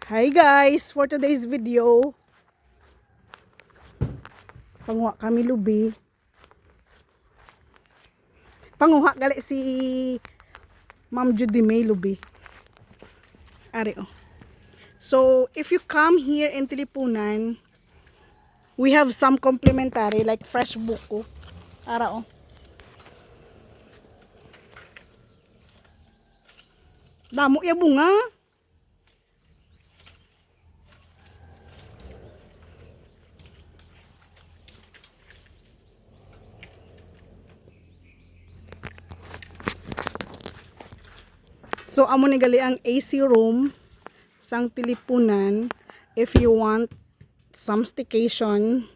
Hi guys, for today's video, panguha kami lubi. Panguha gali si Ma'am Judy May lubi. Ari oh. So, if you come here in Tilipunan, we have some complimentary like fresh buko. Ara oh. Damo ya bunga. So, amo ni gali ang AC room sang Tilipunan if you want some staycation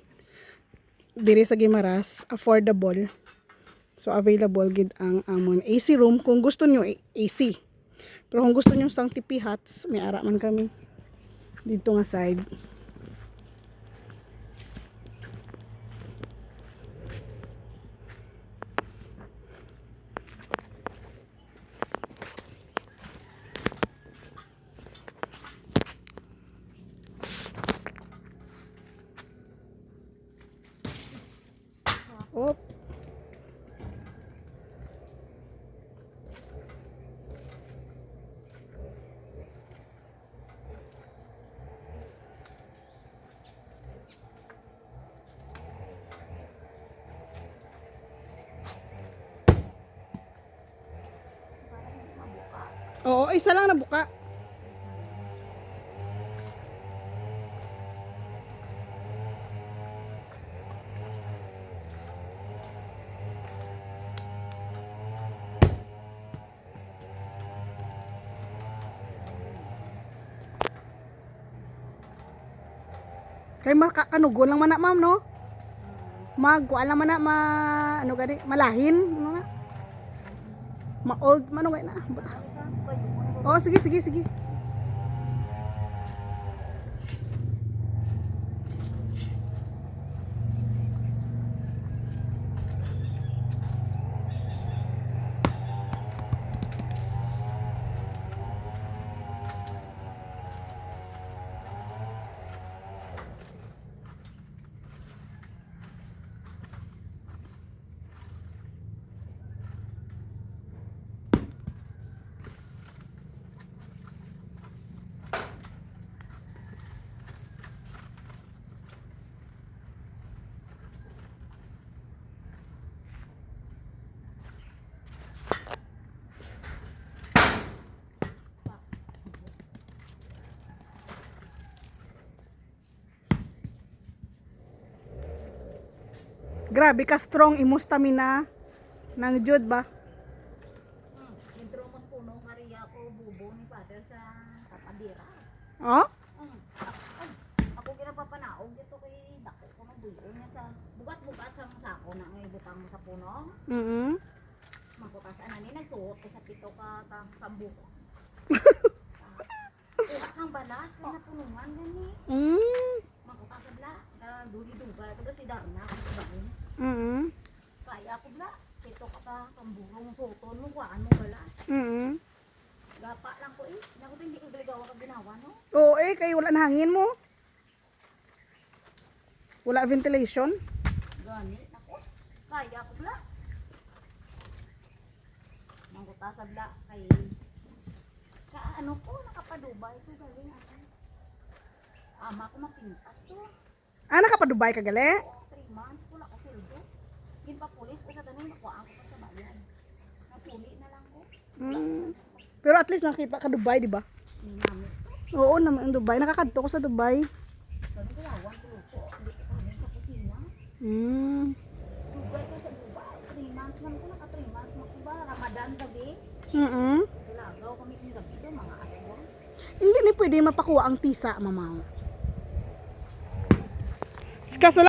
diri sa Guimaras, affordable. So, available gid ang amon AC room kung gusto nyo AC. Pero kung gusto nyo sang tipi huts, may ara man kami dito nga side. Oh. Oo, isa lang nabuka. Kay makakanugon lang man na ma'am no? Magkuan lang man na ano gani malahin ano nga? Ma-old man gani na. Oh, sige. Grabe ka strong imo stamina nang jud ba? Intro mo puno kariya ko bubo ni father sa kapadira. Oh? Ako ginapapanaog dito kay dako ko magbuyo niya sa bugat-bugat sa sako na ngay butang mo sa puno. Makutas ani nagsuot ko sa pito ka tambuko. Sang balas kay napunungan gani. Makutas bla duli-duga to si Darna ba. Kaya ako bla, sito ka ta kamburong soton mo kuan mo balas. Gapa lang ko naku hindi ko gagawa ka ginawa no. Oo kay wala na hangin mo. Wala ventilation. Gani nako. Kaya ako bla. Mangkuta sa bla kay ano ko nakapadubay ko galing ako. Ama ko mapintas to. Nakapadubay ka gali? 3 months ko ka sildo. Ginpapulis ko sa tanon nakuha ko pa sa bayan. Napuli na lang ko. Pero at least nakita ka Dubai, di ba? Ninamit ko. Oo naman ang Dubai. Nakakadto ko sa Dubai. Gani ko lawan ko ko. Hindi ko kanin sa kusina. Dubai ko sa Dubai. 3 months man ko 3 months man ko ba? Ramadan gabi. Lagaw kami ng gabi to mga aswang. Hindi ni pwede mapakuha ang tisa, mamaw. Kaso